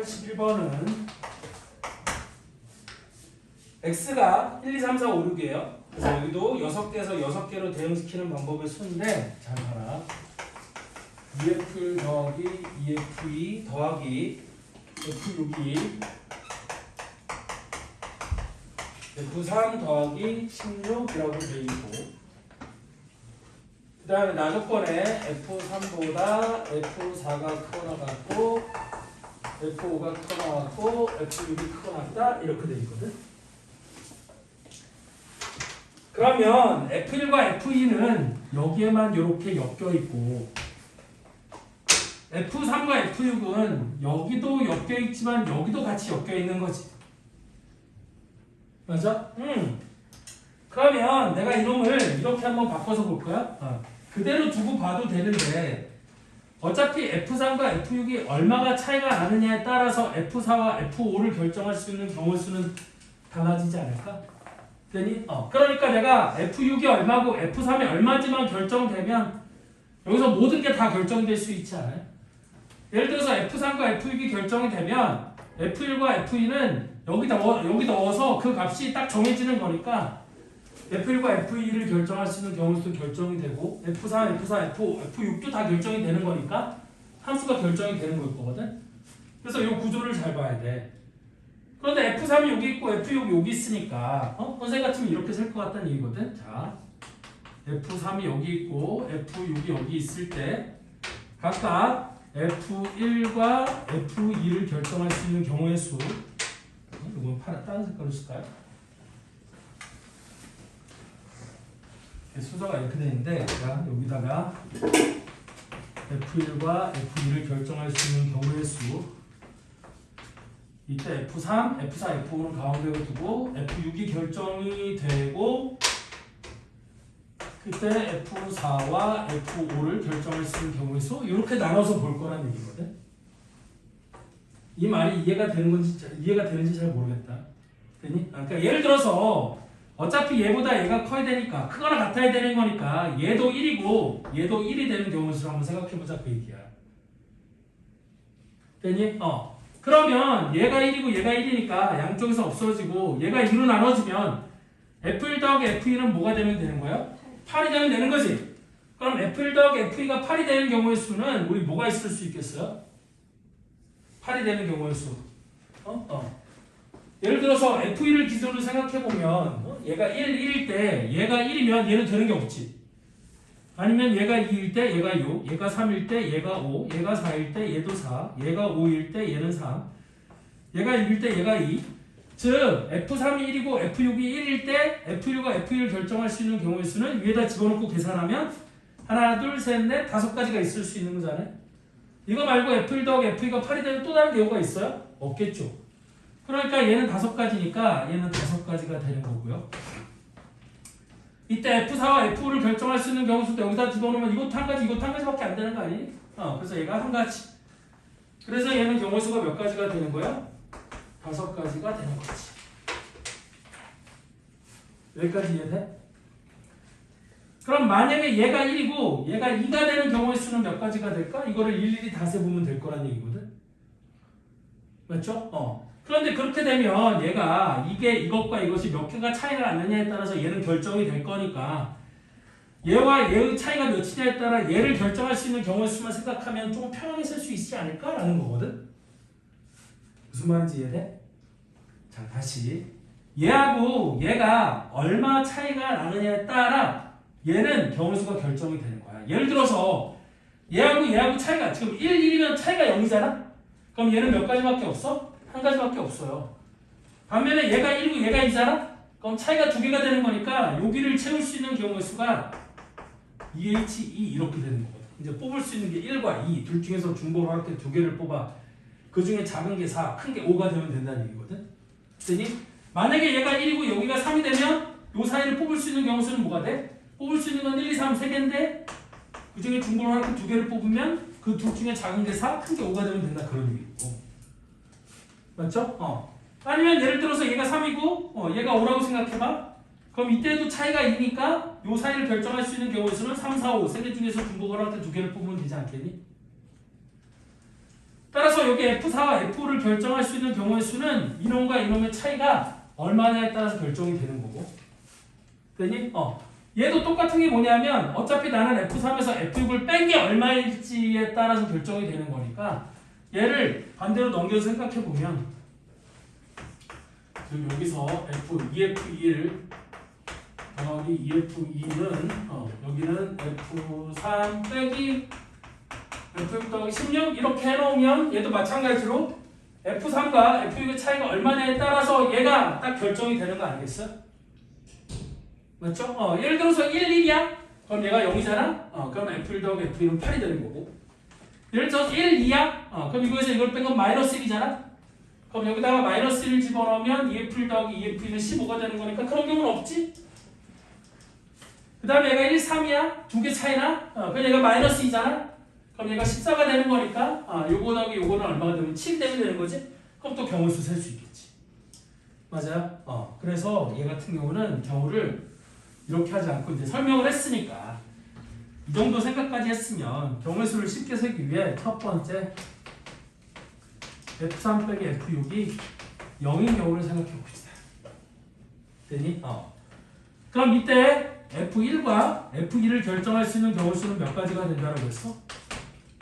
81번은 x가 1, 2, 3, 4, 5, 6이에요. 그래서 여기도 6개에서 6개로 대응시키는 방법의 수인데 잘 봐라. EF 더하기 EF2 더하기 F6이 F3 더하기 16이라고 되어 있고, 그 다음에 나조건에 F3보다 F4가 크거나 같고 F5가 크거나 같고 F6이 크거나 같다 이렇게 되어 있거든. 그러면 F1과 F2는 여기에만 이렇게 엮여 있고 F3과 F6은 여기도 엮여 있지만 여기도 같이 엮여 있는 거지. 맞아? 그러면 내가 이놈을 이렇게 한번 바꿔서 볼 거야. 그대로 두고 봐도 되는데 어차피 F3과 F6이 얼마가 차이가 나느냐에 따라서 F4와 F5를 결정할 수 있는 경우 수는 달라지지 않을까? 되니? 그러니까 내가 F6이 얼마고 F3이 얼마지만 결정되면 여기서 모든 게 다 결정이 될 수 있지 않아요? 예를 들어서 F3과 F6이 결정이 되면 F1과 F2는 여기 넣어서 그 값이 딱 정해지는 거니까 F1과 F2를 결정할 수 있는 경우도 결정이 되고 F3, F4, F6도 다 결정이 되는 거니까 함수가 결정이 되는 걸 거거든. 그래서 이 구조를 잘 봐야 돼. 그런데 F3이 여기 있고 F6이 여기 있으니까 선생님 같으면 이렇게 쓸 것 같다는 얘기거든. 자, F3이 여기 있고 F6이 여기 있을 때 각각 F1과 F2를 결정할 수 있는 경우의 수. 이건 다른 색깔로 쓸까요? 순서가 이렇게 되는데 여기다가 F1과 F2를 결정할 수 있는 경우의 수. 이때 F3, F4, F5는 가운데로 두고 F6이 결정이 되고 그때 F4와 F5를 결정할 수 있는 경우의 수 이렇게 나눠서 볼 거란 얘기거든. 이 말이 이해가 되는지 잘 모르겠다. 되니? 그러니까 예를 들어서 어차피 얘보다 얘가 커야 되니까 크거나 같아야 되는 거니까 얘도 1이고 얘도 1이 되는 경우 수를 한번 생각해보자 그 얘기야. 되니? 그러면 얘가 1이고 얘가 1이니까 양쪽에서 없어지고 얘가 2로 나눠지면 F1 더하기 F2는 뭐가 되면 되는 거야? 8이 되면 되는 거지. 그럼 F1 더하기 F2가 8이 되는 경우의 수는 우리 뭐가 있을 수 있겠어요? 8이 되는 경우의 수. 예를 들어서 F1을 기준으로 생각해보면 얘가 1일 때 얘가 1이면 얘는 되는 게 없지. 아니면 얘가 2일 때 얘가 6, 얘가 3일 때 얘가 5, 얘가 4일 때 얘도 4, 얘가 5일 때 얘는 3, 얘가 6일 때 얘가 2. 즉 F3이 1이고 F6이 1일 때 F1과 F2를 결정할 수 있는 경우의 수는 위에다 집어넣고 계산하면 하나, 둘, 셋, 넷, 5가지가 있을 수 있는 거잖아요. 이거 말고 F1 더하기 F2가 8이 되는 또 다른 경우가 있어요? 없겠죠. 그러니까 얘는 5가지니까 얘는 5가지가 되는 거고요. 이때 F4와 F5를 결정할 수 있는 경우 수도 여기다 집어넣으면 이것도 한 가지, 이것도 한 가지밖에 안 되는 거 아니니? 그래서 얘가 한 가지. 그래서 얘는 경우 수가 몇 가지가 되는 거야? 5가지가 되는 거지. 여기까지 이해돼? 그럼 만약에 얘가 1이고 얘가 2가 되는 경우의 수는 몇 가지가 될까? 이거를 일일이 다 세보면 될 거란 얘기거든. 맞죠? 그런데 그렇게 되면 얘가 이것과 이것이 몇 개가 차이가 나느냐에 따라서 얘는 결정이 될 거니까 얘와 얘의 차이가 몇이냐에 따라 얘를 결정할 수 있는 경우의 수만 생각하면 좀 편하게 쓸 수 있지 않을까라는 거거든. 무슨 말인지 이해돼? 자, 다시 얘하고 얘가 얼마 차이가 나느냐에 따라 얘는 경우수가 결정이 되는 거야. 예를 들어서 얘하고 차이가 지금 1이면 차이가 0이잖아? 그럼 얘는 몇 가지밖에 없어? 한 가지밖에 없어요. 반면에 얘가 1이고 얘가 2잖아? 그럼 차이가 2개가 되는 거니까 여기를 채울 수 있는 경우의 수가 2H2 이렇게 되는 거거든. 이제 뽑을 수 있는 게 1과 2 둘 중에서 중복을 할 때 2개를 뽑아. 그 중에 작은 게 4, 큰 게 5가 되면 된다는 얘기거든. 그랬더니 만약에 얘가 1이고 여기가 3이 되면 요 사이를 뽑을 수 있는 경우 수는 뭐가 돼? 뽑을 수 있는 건 1, 2, 3, 3개인데 그 중에 중복을 할 때 2개를 뽑으면 그 둘 중에 작은 게 4, 큰 게 5가 되면 된다 그런 얘기고. 맞죠? 아니면 예를 들어서 얘가 3이고 얘가 5라고 생각해봐. 그럼 이때도 차이가 2니까 요 사이를 결정할 수 있는 경우의 수는 3, 4, 5 세 개 중에서 중복을 할 때 2개를 뽑으면 되지 않겠니? 따라서 여기 F4와 F5를 결정할 수 있는 경우의 수는 이놈과 이놈의 차이가 얼마냐에 따라서 결정이 되는 거고. 되니? 얘도 똑같은 게 뭐냐면 어차피 나는 F3에서 F6을 뺀 게 얼마일지에 따라서 결정이 되는 거니까 얘를 반대로 넘겨서 생각해 보면 여기서 F2F1 더하기 2F2는 여기는 F3 빼기 F6 더하기 16 이렇게 해놓으면 얘도 마찬가지로 F3과 F6의 차이가 얼마냐에 따라서 얘가 딱 결정이 되는 거 아니겠어? 맞죠? 예를 들어서 1, 1이야? 그럼 얘가 0이잖아? 그럼 F1 더하기 F2는 8이 되는 거고 예를 들어서 1, 2야? 그럼 이거에서 이걸 뺀 건 마이너스 1이잖아? 그럼 여기다가 마이너스 1을 집어넣으면 2F1 더하기 2F2는 15가 되는 거니까 그런 경우는 없지? 그 다음에 얘가 1, 3이야? 두 개 차이나? 그럼 얘가 마이너스 2잖아? 그럼 얘가 14가 되는 거니까 요거 더하기 요거는 얼마가 되면 7 되는 거지? 그럼 또 경우수 셀 수 있겠지. 맞아요? 그래서 얘 같은 경우는 경우를 이렇게 하지 않고 이제 설명을 했으니까 이 정도 생각까지 했으면 경우의 수를 쉽게 세기 위해 첫 번째 F3 빼기 F6이 0인 경우를 생각해 봅시다. 되니? 그럼 이때 F1과 F2를 결정할 수 있는 경우 수는 몇 가지가 된다고 했어?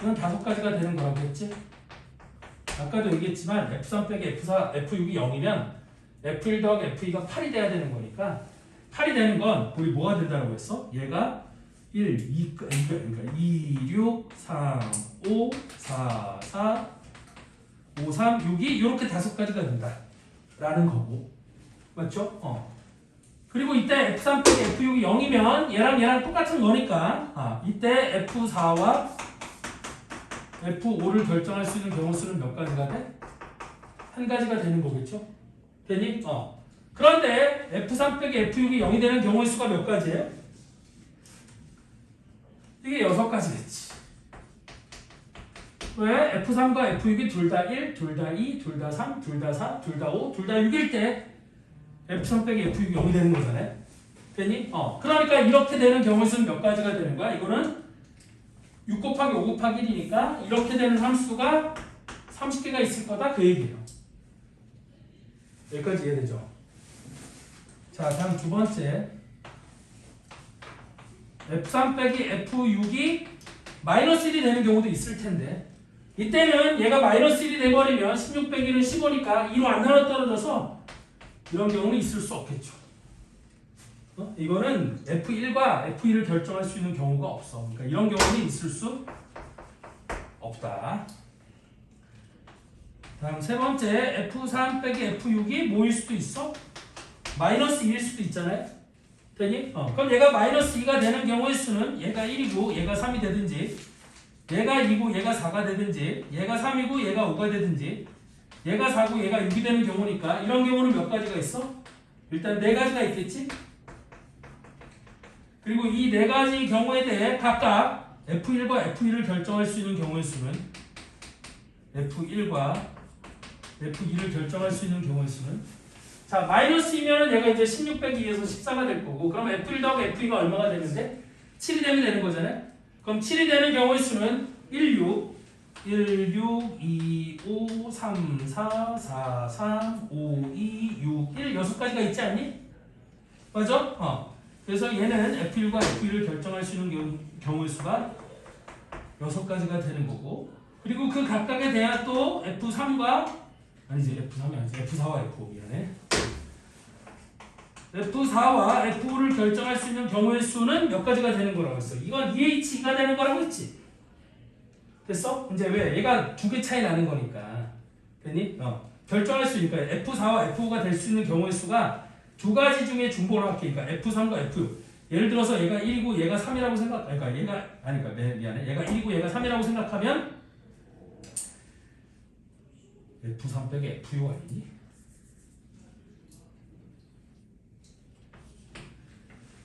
이건 5가지가 되는 거라고 했지? 아까도 얘기했지만 F3 빼기 F4, F6이 0이면 F1 더하기 F2가 8이 돼야 되는 거니까 8이 되는 건 우리 뭐가 된다고 했어? 얘가 1, 2, 그러니까 2, 6, 3, 5, 4, 4, 5, 3, 6이 이렇게 5가지가 된다 라는 거고 맞죠? 그리고 이때 F3 빼기 F6이 0이면 얘랑 똑같은 거니까 이때 F4와 F5를 결정할 수 있는 경우 수는 몇 가지가 돼? 한 가지가 되는 거겠죠? 되니? 그런데 F3 빼기 F6이 0이 되는 경우의 수가 몇 가지예요? 이게 6가지겠지. 왜? F3과 F6이 둘 다 1, 둘 다 2, 둘 다 3, 둘 다 4, 둘 다 5, 둘 다 6일 때 F3 빼기 F6이 0이 되는 거잖아요. 되니? 그러니까 이렇게 되는 경우의 수는 몇 가지가 되는 거야? 이거는 6 곱하기 5 곱하기 1이니까 이렇게 되는 함수가 30개가 있을 거다 그 얘기예요. 여기까지 이해되죠? 자, 다음 두 번째 F3 빼기 F6이 마이너스 1이 되는 경우도 있을 텐데 이때는 얘가 마이너스 1이 돼버리면 16 빼기는 15니까 2로 안 나눠 떨어져서 이런 경우는 있을 수 없겠죠. 이거는 F1과 F2를 결정할 수 있는 경우가 없어. 그러니까 이런 경우는 있을 수 없다. 다음 세 번째 F3 빼기 F6이 뭐일 수도 있어? 마이너스 2일 수도 있잖아요. 되니? 그럼 얘가 마이너스 2가 되는 경우의 수는 얘가 1이고 얘가 3이 되든지 얘가 2고 얘가 4가 되든지 얘가 3이고 얘가 5가 되든지 얘가 4고 얘가 6이 되는 경우니까 이런 경우는 몇 가지가 있어? 일단 4가지가 있겠지? 그리고 이 4가지 경우에 대해 각각 F1과 F2를 결정할 수 있는 경우의 수는 F1과 F2를 결정할 수 있는 경우의 수는 자 마이너스 2면은 얘가 이제 16 빼기 2에서 14가 될 거고 그럼 F1 더하기 F2가 얼마가 되는데? 7이 되면 되는 거잖아요. 그럼 7이 되는 경우의 수는 1, 6, 1, 6, 2, 5, 3, 4, 4, 3, 5, 2, 6, 1 6가지가 있지 않니? 맞아? 그래서 얘는 F1과 F2를 결정할 수 있는 경우의 수가 6가지가 되는 거고 그리고 그 각각에 대한 또 F3과 아니지 F3이 아니지 F4와 F5 미안해 F4와 F5를 결정할 수 있는 경우의 수는 몇 가지가 되는 거라고 했어. 이건 EH가 되는 거라고 했지. 됐어? 이제 왜? 얘가 2개 차이 나는 거니까. 됐니? 결정할 수 있으니까 F4와 F5가 될 수 있는 경우의 수가 2가지 중에 중복을 할게. 그러니까 F3과 F6. 예를 들어서 얘가 1이고 얘가 3이라고 생각. 그러니까 미안해. 얘가 1이고 얘가 3이라고 생각하면 F3 빼기 F6 아니니?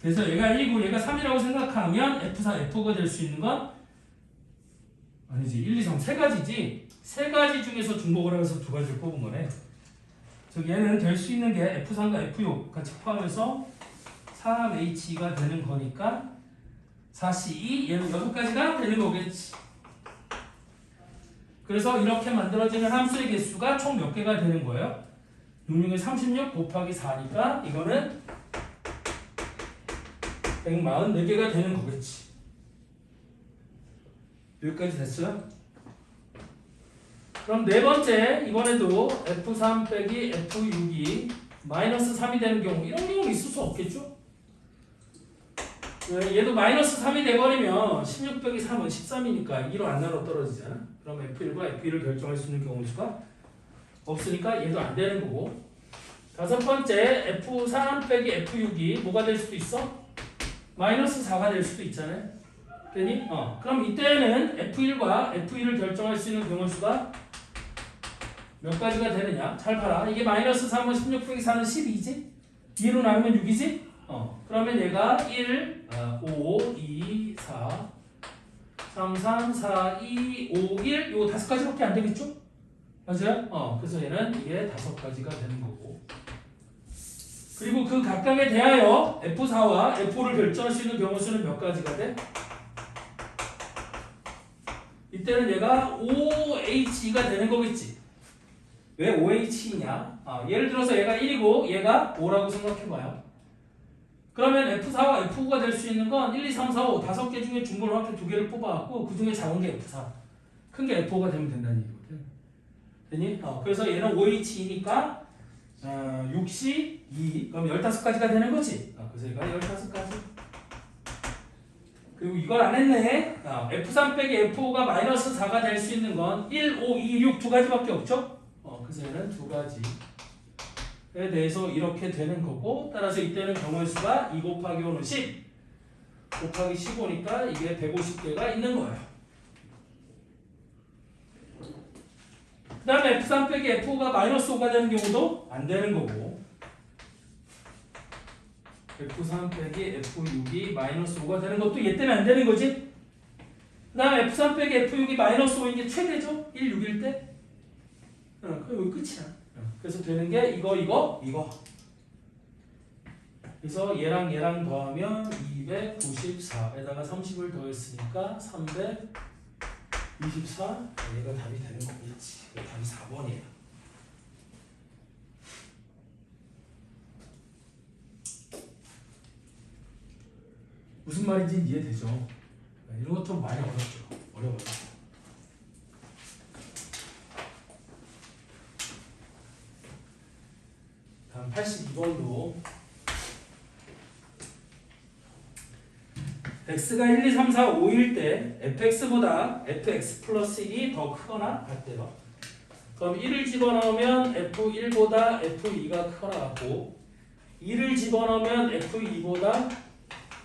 그래서 얘가 1이고 얘가 3이라고 생각하면 F4, F5가 될 수 있는 건 아니지 1, 2, 3 3가지지 3가지 중에서 중복을 하면서 2가지를 뽑은 거네. 즉 얘는 될 수 있는 게 F3과 F6 같이 포함해서 3H가 되는 거니까 4C2 얘는 6가지가 되는 거겠지. 그래서 이렇게 만들어지는 함수의 개수가 총 몇 개가 되는 거예요? 66에 36 곱하기 4니까 이거는 144개가 되는 거겠지. 여기까지 됐어요? 그럼 네 번째, 이번에도 F3 빼기 F6이 마이너스 3이 되는 경우, 이런 경우는 있을 수 없겠죠? 얘도 마이너스 3이 돼버리면 16 빼기 3은 13이니까 2로 안 나눠 떨어지잖아. 그럼 F1과 F2를 결정할 수 있는 경우 수가 없으니까 얘도 안 되는 거고. 다섯 번째, F3 빼기 F6이 뭐가 될 수도 있어? 마이너스 4가 될 수도 있잖아요. 되니? 그럼 이때는 F1과 F2를 결정할 수 있는 경우 수가 몇 가지가 되느냐? 잘 봐라. 이게 마이너스 3은 16 빼기 4는 12지? 2로 나누면 6이지? 그러면 얘가 1, 5, 2, 4, 3, 3, 4, 2, 5, 1 요거 5가지밖에 안 되겠죠? 맞아요? 그래서 얘는 이게 5가지가 되는 거고. 그리고 그 각각에 대하여 F4와 F5를 결정할 수 있는 경우 수는 몇 가지가 돼? 이때는 얘가 OH가 되는 거겠지. 왜 OH이냐? 예를 들어서 얘가 1이고 얘가 5라고 생각해봐요. 그러면 F4와 F5가 될 수 있는 건 1, 2, 3, 4, 5 5개 중에 중괄호 합계 2개를 뽑아갖고 그 중에 작은 게 F4, 큰 게 F5가 되면 된다는 얘기거든. 되니? 그래서 얘는 OH이니까 6시 2, 그럼 15가지가 되는 거지. 그래서 얘가 15가지. 그리고 이걸 안 했네. F3 빼기 F5가 마이너스 4가 될 수 있는 건 1, 5, 2, 6 2가지밖에 없죠? 그래서 얘는 2가지에 대해서 이렇게 되는 거고, 따라서 이때는 경우의 수가 2 곱하기 5는 10 곱하기 15니까 이게 150개가 있는 거예요. 그 다음에 F3 빼기 F5가 마이너스 5가 되는 경우도 안 되는 거고, F3 빼기 F6이 마이너스 5가 되는 것도 얘 때문에 안 되는 거지. 그 다음에 F3 빼기 F6이 마이너스 5인 게 최대죠? 1, 6일 때. 그럼 여기 끝이야. 그래서 되는 게 이거. 그래서 얘랑 더하면 294에다가 30을 더했으니까 324. 얘가 답이 되는 거겠지. 답이 4번이에요. 무슨 말인지 이해되죠? 이런 것도 많이 어렵죠. 어려워요. 다음 82번도 x가 1, 2, 3, 4, 5일 때 fx보다 fx 플러스 1이 더 크거나 같대요. 그럼 1을 집어넣으면 f1보다 f2가 크거나 같고, 2를 집어넣으면 f2보다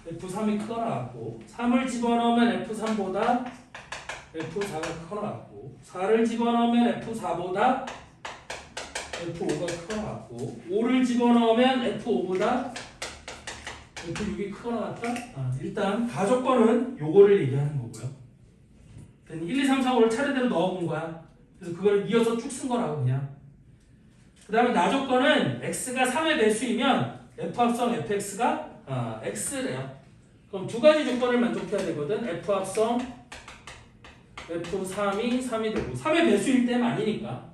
f3이 크거나 같고, 3을 집어넣으면 f3보다 f4가 크거나 같고, 4를 집어넣으면 f4보다 F5가 크거나 같고, 5를 집어넣으면 F5보다 F6이 크거나 같다? 일단 가조건은 요거를 얘기하는 거고요. 1, 2, 3, 4, 5를 차례대로 넣어본 거야. 그래서 그걸 이어서 쭉 쓴 거라고 그냥. 그 다음에 나조건은 x가 3의 배수이면 F합성 fx가 x래요. 그럼 두 가지 조건을 만족해야 되거든. F합성 F3이 3이 되고, 3의 배수일 때는 아니니까.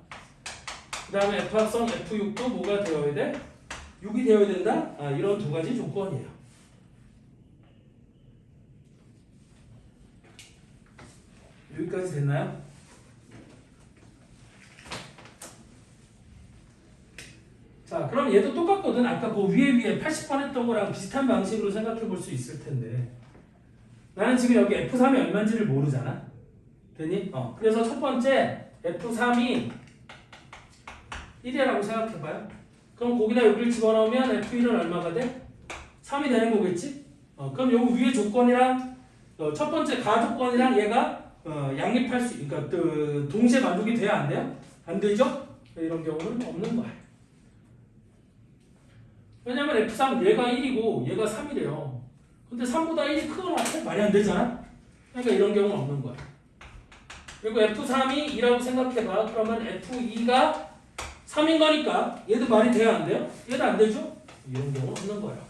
그 다음에 F합성 F6도 뭐가 되어야 돼? 6이 되어야 된다? 이런 두 가지 조건이에요. 여기까지 됐나요? 자, 그럼 얘도 똑같거든. 아까 그 위에 80번 했던 거랑 비슷한 방식으로 생각해 볼 수 있을 텐데, 나는 지금 여기 F3이 얼마인지를 모르잖아. 되니? 그래서 첫 번째 F3이 1이라고 생각해봐요. 그럼 거기다 여기를 집어넣으면 F1은 얼마가 돼? 3이 되는 거겠지? 그럼 여기 위에 조건이랑 첫 번째 가조건이랑 얘가 양립할 수, 그러니까 동시에 만족이 돼야 안 돼요? 안 되죠? 이런 경우는 없는 거야. 왜냐면 F3 얘가 1이고 얘가 3이래요. 근데 3보다 1이 크거나 같아? 말이 안 되잖아? 그러니까 이런 경우는 없는 거야. 그리고 F3이 2라고 생각해봐. 그러면 F2가 3인 거니까 얘도 말이 돼야 안 돼요? 얘도 안 되죠? 이런 경우는 없는 거예요.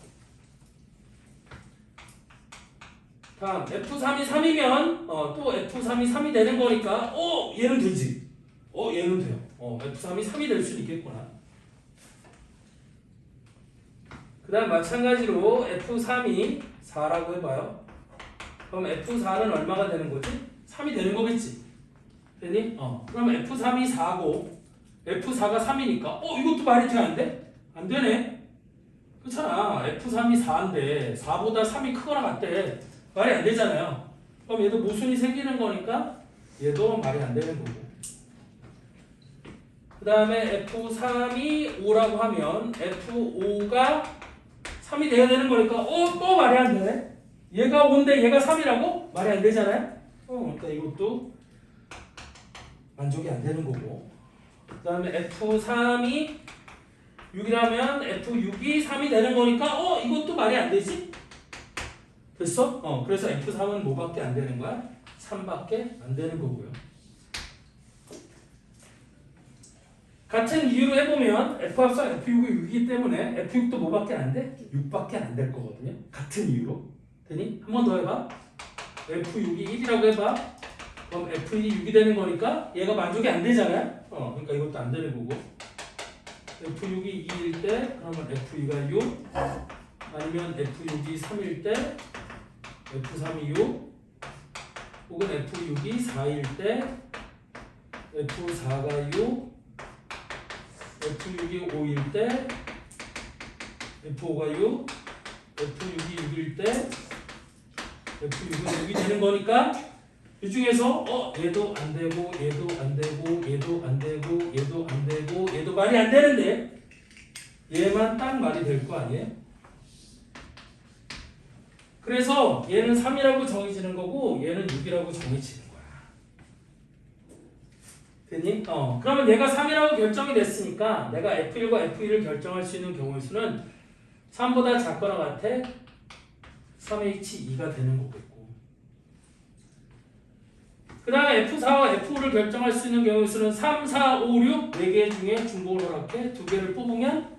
다음 F3이 3이면 또 F3이 3이 되는 거니까 얘는 되지. 얘는 돼요. F3이 3이 될 수 있겠구나. 그 다음 마찬가지로 F3이 4라고 해봐요. 그럼 F4는 얼마가 되는 거지? 3이 되는 거겠지. 되니? 그럼 F3이 4고 F4가 3이니까 이것도 말이 돼 안 돼? 안 되네. 그렇잖아. F3이 4인데 4보다 3이 크거나 같대. 말이 안 되잖아요. 그럼 얘도 모순이 생기는 거니까 얘도 말이 안 되는 거고. 그 다음에 F3이 5라고 하면 F5가 3이 돼야 되는 거니까 또 말이 안 되네. 얘가 5인데 얘가 3이라고? 말이 안 되잖아요. 그러니까 이것도 만족이 안 되는 거고. 그 다음에 F3이 6이라면 F6이 3이 되는 거니까 이것도 말이 안 되지? 됐어? 그래서 F3은 뭐밖에 안 되는 거야? 3밖에 안 되는 거고요. 같은 이유로 해보면 F합성 F6이 6이기 때문에 F6도 뭐밖에 안 돼? 6밖에 안 될 거거든요. 같은 이유로. 되니? 한 번 더 해봐. F6이 1이라고 해봐. 그럼 F1이 6이 되는 거니까 얘가 만족이 안 되잖아요. 그러니까 이것도 안 되는 거고. F6이 2일 때 그러면 F2가 6 아니면 F6이 3일 때 F3이 6 혹은 F6이 4일 때 F4가 6 F6이 5일 때 F5가 6 F6이 6일 때 F6은 6이 되는 거니까 이 중에서 얘도 안 되고 얘도 안 되고 얘도 안 되고 얘도 안 되고 얘도 말이 안 되는데 얘만 딱 말이 될 거 아니에요? 그래서 얘는 3이라고 정해지는 거고 얘는 6이라고 정해지는 거야. 됐니? 그러면 얘가 3이라고 결정이 됐으니까 내가 F1과 F2를 결정할 수 있는 경우의 수는 3보다 작거나 같아 3H2가 되는 거겠고 그 다음에 F4와 F5를 결정할 수 있는 경우의 수는 3, 4, 5, 6 4개 중에 중복을 허락해 2개를 뽑으면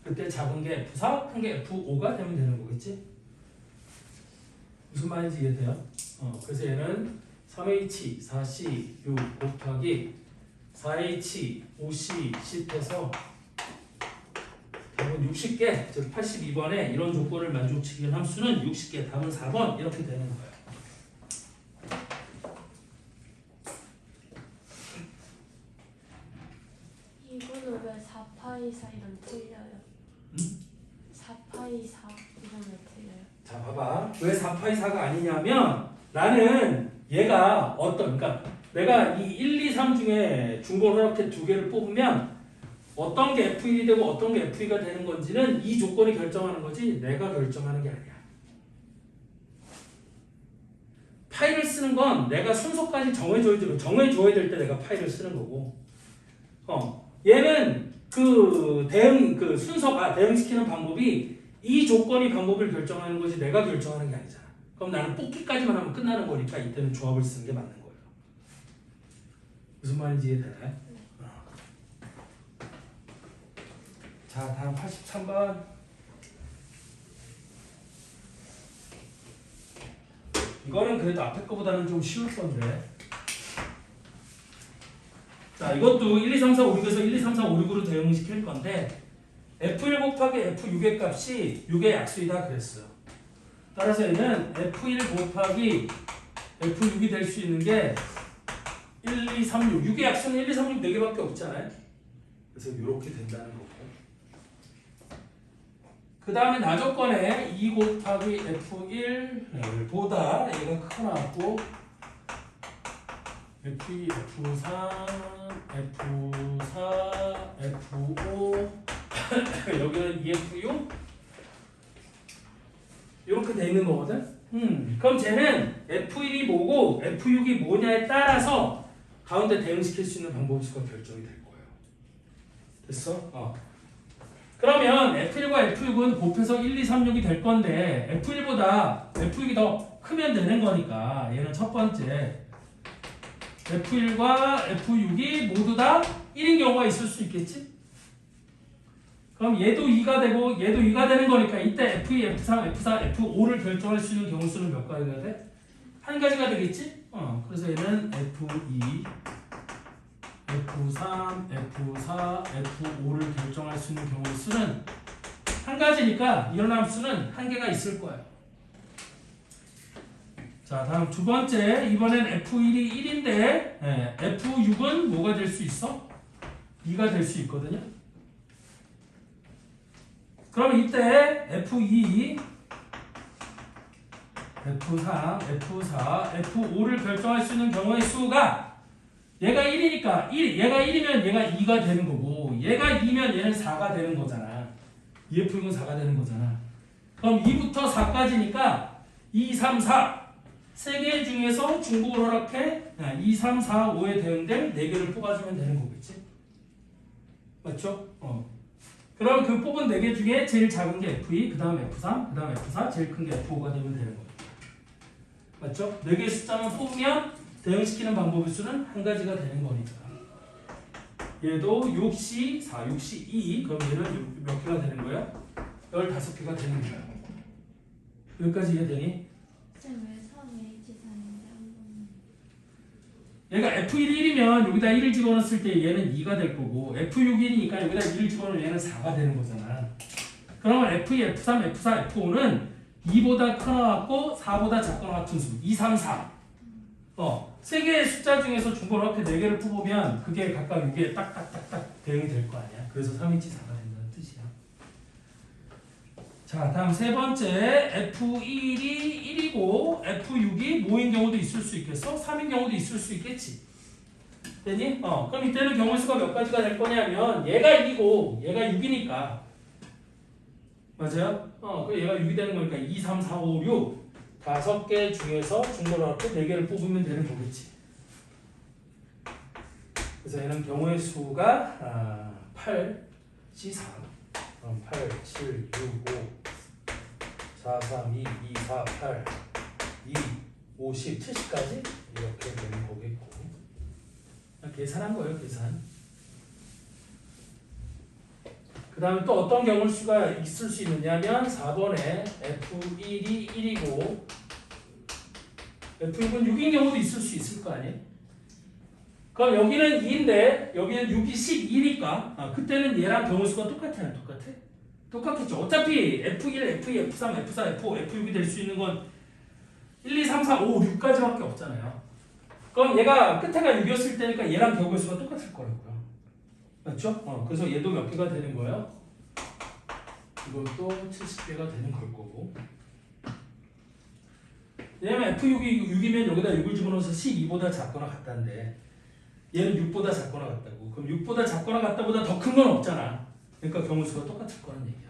그때 작은 게 F4, 큰 게 F5가 되면 되는 거겠지? 무슨 말인지 이해돼요? 그래서 얘는 3H, 4C, 6 곱하기 4H, 5C, 10해서 답은 60개, 즉 82번에 이런 조건을 만족시키는 함수는 60개, 답은 4번 이렇게 되는 거예요. 이거는 왜 4파이 4 이런 틀려요? 4파이 4 이런 왜 틀려요? 자, 봐봐. 왜 4파이 4가 아니냐면 나는 얘가 그러니까 내가 이 1, 2, 3 중에 중복을 허락해 2개를 뽑으면 어떤 게 F1이 되고 어떤 게 F2가 되는 건지는 이 조건이 결정하는 거지 내가 결정하는 게 아니야. 파이를 쓰는 건 내가 순서까지 정해줘야 될 때 내가 파이를 쓰는 거고 얘는 대응시키는 방법이 이 조건이 방법을 결정하는 거지 내가 결정하는 게 아니잖아. 그럼 나는 뽑기까지만 하면 끝나는 거니까 이때는 조합을 쓰는 게 맞는 거예요. 무슨 말인지 이해되나요? 자, 다음 83번. 이거는 그래도 앞에 거보다는 좀 쉬울 건데. 자, 이것도 1, 2, 3, 4, 5, 6에서 1, 2, 3, 4, 5, 6으로 대응시킬 건데 F1 곱하기 F6의 값이 6의 약수이다 그랬어요. 따라서 얘는 F1 곱하기 F6이 될 수 있는 게 1, 2, 3, 6. 6의 약수는 1, 2, 3, 6 4개밖에 없잖아요. 그래서 이렇게 된다는 거고. 그 다음에 나조건에 2 곱하기 F1보다 얘가 크게 나왔고 F2, F3, F4, F5 여기는 EF6 이렇게 돼 있는 거거든. 그럼 쟤는 F1이 뭐고 F6이 뭐냐에 따라서 가운데 대응시킬 수 있는 방법수가 결정이 될 거예요. 됐어? 그러면 F1과 F6은 곱해서 1, 2, 3, 6이 될 건데 F1보다 F6이 더 크면 되는 거니까 얘는 첫 번째 F1과 F6이 모두 다 1인 경우가 있을 수 있겠지? 그럼 얘도 2가 되고 얘도 2가 되는 거니까 이때 F2, F3, F4, F5를 결정할 수 있는 경우 수는 몇 가지가 돼? 한 가지가 되겠지? 그래서 얘는 F2, F3, F4, F5를 결정할 수 있는 경우의 수는 한 가지니까 일어남 수는 한 개가 있을 거예요. 자, 다음 두 번째. 이번엔 F1이 1인데 F6은 뭐가 될 수 있어? 2가 될 수 있거든요. 그럼 이때 F2, F3, F4, F5를 결정할 수 있는 경우의 수가 얘가 1이니까 얘가 1이면 얘가 2가 되는 거고 얘가 2면 얘는 4가 되는 거잖아. EF6은 4가 되는 거잖아. 그럼 2부터 4까지니까 2, 3, 4 세 개 중에서 중복을 허락해 2, 3, 4, 5에 대응될 4개를 뽑아주면 되는 거겠지. 맞죠? 그럼 그 뽑은 4개 중에 제일 작은 게 F2, 그 다음 F3, 그 다음 F4, 제일 큰 게 F5가 되면 되는 거예요. 맞죠? 4개의 숫자만 뽑으면 대응시키는 방법의 수는 한 가지가 되는 거니까. 얘도 6시 4, 6시 2, 그럼 얘는 몇 개가 되는 거야? 15개가 되는 거야. 여기까지 이해되니? 쌤왜 3H4인데 한 번. 얘가 F1이 1이면 여기다 1을 집어넣었을 때 얘는 2가 될 거고 F6이니까 여기다 1을 집어넣으면 얘는 4가 되는 거잖아. 그러면 F2, F3, F4, F5는 2보다 커나왔고 4보다 작거나 같은 수 2, 3, 4 세 개의 숫자 중에서 중복을 이렇게 4개를 뽑으면 그게 각각 6에 딱딱딱딱 대응이 될 거 아니야. 그래서 3인치 4가 된다는 뜻이야. 자, 다음 세 번째. F1이 1이고 F6이 뭐인 경우도 있을 수 있겠어? 3인 경우도 있을 수 있겠지. 되니? 그럼 이때는 경우의 수가 몇 가지가 될 거냐면 얘가 2고 얘가 6이니까 맞아요? 그 얘가 6이 되는 거니까 2, 3, 4, 5, 6 5개 중에서 중복을 갖고 4개를 뽑으면 되는 거겠지. 그래서 얘는 경우의 수가 8, C4 그럼 8, 7, 6, 5 4, 3, 2, 2, 4, 8 2, 50, 70까지 이렇게 되는 거겠고 그냥 계산한 거예요. 계산. 그 다음에 또 어떤 경우 수가 있을 수 있느냐면 4번에 F1이 1이고 F6은 6인 경우도 있을 수 있을 거 아니에요? 그럼 여기는 2인데 여기는 6이 12니까 그때는 얘랑 경우 수가 똑같아 안 똑같아? 똑같겠죠. 어차피 F1, F2, F3, F4, F5, F6이 될 수 있는 건 1, 2, 3, 4, 5, 6까지밖에 없잖아요. 그럼 얘가 끝에가 6이었을 때니까 얘랑 경우 수가 똑같을 거라고요. 맞죠? 그래서 얘도 몇 개가 되는 거예요? 이것도 70개가 되는 걸 거고. 왜냐면 F6이 6이면 여기다 6을 집어넣어서 12보다 작거나 같다는데 얘는 6보다 작거나 같다고. 그럼 6보다 작거나 같다보다 더 큰 건 없잖아. 그러니까 경우수가 똑같을 거라는 얘기야.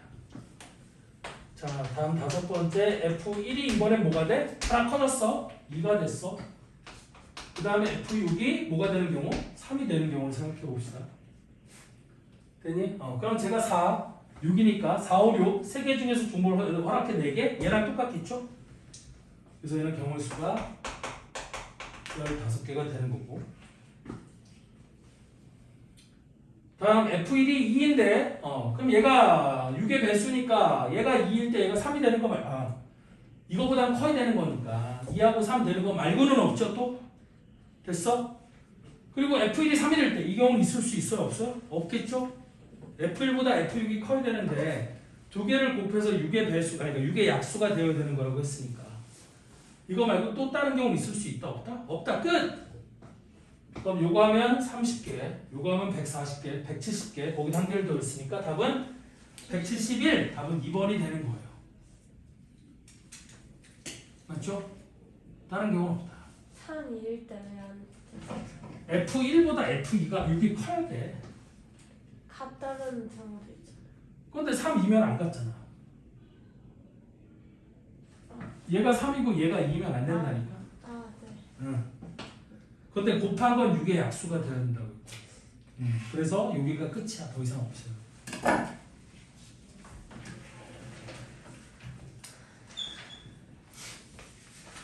자, 다음 5번째. F1이 이번엔 뭐가 돼? 하나 커졌어. 2가 됐어. 그 다음에 F6이 뭐가 되는 경우? 3이 되는 경우를 생각해 봅시다. 되니? 그럼 제가 4, 6이니까 4, 5, 6 3개 중에서 중복을 허락해 4개? 얘랑 똑같겠죠? 그래서 얘는 경우의 수가 15개가 되는 거고. 다음 F1이 2인데 그럼 얘가 6의 배수니까 얘가 2일 때 얘가 3이 되는 거 이거보단 커야 되는 거니까 2하고 3 되는 거 말고는 없죠 또? 됐어? 그리고 F1이 3이 될 때 이 경우는 있을 수 있어요 없어요? 없겠죠? F1보다 F6이 커야 되는데 두 개를 곱해서 6의 배수가 그러니까 6의 약수가 되어야 되는 거라고 했으니까 이거 말고 또 다른 경우는 있을 수 있다 없다? 없다 끝! 그럼 요거 하면 30개 요거 하면 140개 170개 거기다 한 개를 더 있으니까 답은 171 답은 2번이 되는 거예요. 맞죠? 다른 경우는 없다. 3, 2일 때 왜 안 F1보다 F2가 6이 커야 돼. 같다는 경우도 있잖아. 근데 3, 2면 안 같잖아. 얘가 3이고 얘가 2면 안 된다니까. 네. 응. 근데 곱한 건 6의 약수가 되어야 된다고. 그래서 여기가 끝이야. 더 이상 없어요.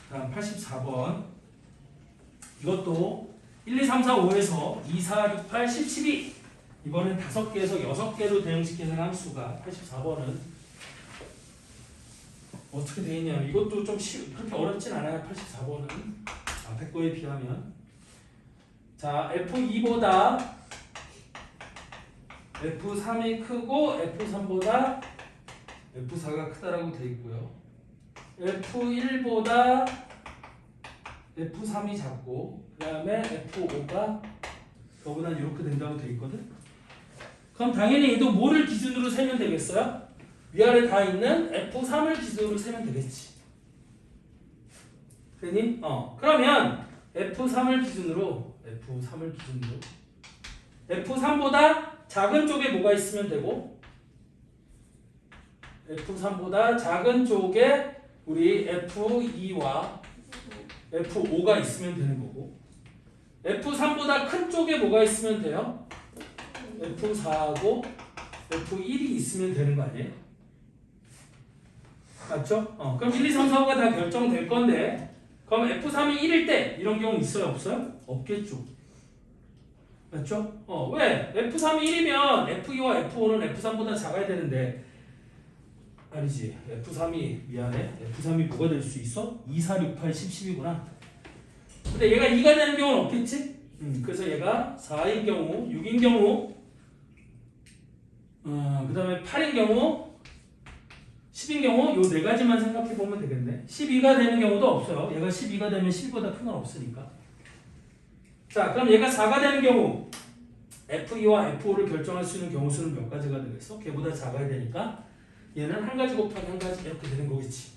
다음 84번. 이것도 1, 2, 3, 4, 5에서 2, 4, 6, 8, 10, 12 이번엔 5개에서 6개로 대응시키는 함수가 84번은 어떻게 되어 있냐면 이것도 좀 그렇게 어렵진 않아요. 84번은 거에 비하면. 자, F2보다 F3이 크고 F3보다 F4가 크다라고 돼 있고요. F1보다 F3이 작고 그 다음에 F5가 그거보다 이렇게 된다고 돼 있거든. 그럼 당연히 얘도 뭐를 기준으로 세면 되겠어요? 위아래 다 있는 F3을 기준으로 세면 되겠지. 되니? 그러면 F3을 기준으로 F3보다 작은 쪽에 뭐가 있으면 되고 F3보다 작은 쪽에 우리 F2와 F5가 있으면 되는 거고 F3보다 큰 쪽에 뭐가 있으면 돼요? F4하고 F1이 있으면 되는 거 아니에요? 맞죠? 그럼 1, 2, 3, 4, 5가 다 결정될 건데 그럼 F3이 1일 때 이런 경우 있어요? 없어요? 없겠죠. 맞죠? 왜? F3이 1이면 F2와 F5는 F3보다 작아야 되는데 아니지. F3이 미안해. F3이 뭐가 될 수 있어? 2, 4, 6, 8, 10, 10이구나. 근데 얘가 2가 되는 경우는 없겠지? 그래서 얘가 4인 경우, 6인 경우 그 다음에 8인 경우 10인 경우 요 네 가지만 생각해 보면 되겠네. 12가 되는 경우도 없어요. 얘가 12가 되면 10보다 큰 건 없으니까. 자, 그럼 얘가 4가 되는 경우 F2와 F5를 결정할 수 있는 경우 수는 몇 가지가 되겠어? 걔보다 작아야 되니까 얘는 한 가지 곱하기 한 가지 이렇게 되는 거겠지.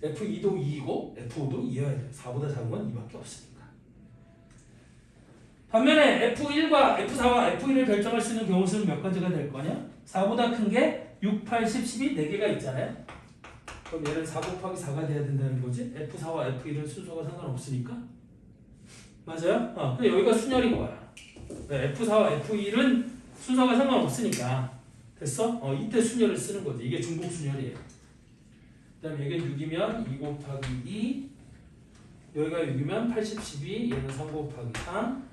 F2도 2이고 F5도 2여야 돼. 4보다 작은 건 2밖에 없으니까. 반면에 F1과 F4와 F1을 결정할 수 있는 경우 수는 몇 가지가 될 거냐? 4보다 큰 게 6, 8, 10, 12 4개가 있잖아요. 그럼 얘는 4 곱하기 4가 돼야 된다는 거지. F4와 F1은 순서가 상관없으니까. 맞아요? 근데 여기가 순열인 거야. F4와 F1은 순서가 상관없으니까. 됐어? 이때 순열을 쓰는 거지. 이게 중복 순열이에요. 그 다음에 이게 6이면 2 곱하기 2 여기가 6이면 80, 12 얘는 3 곱하기 3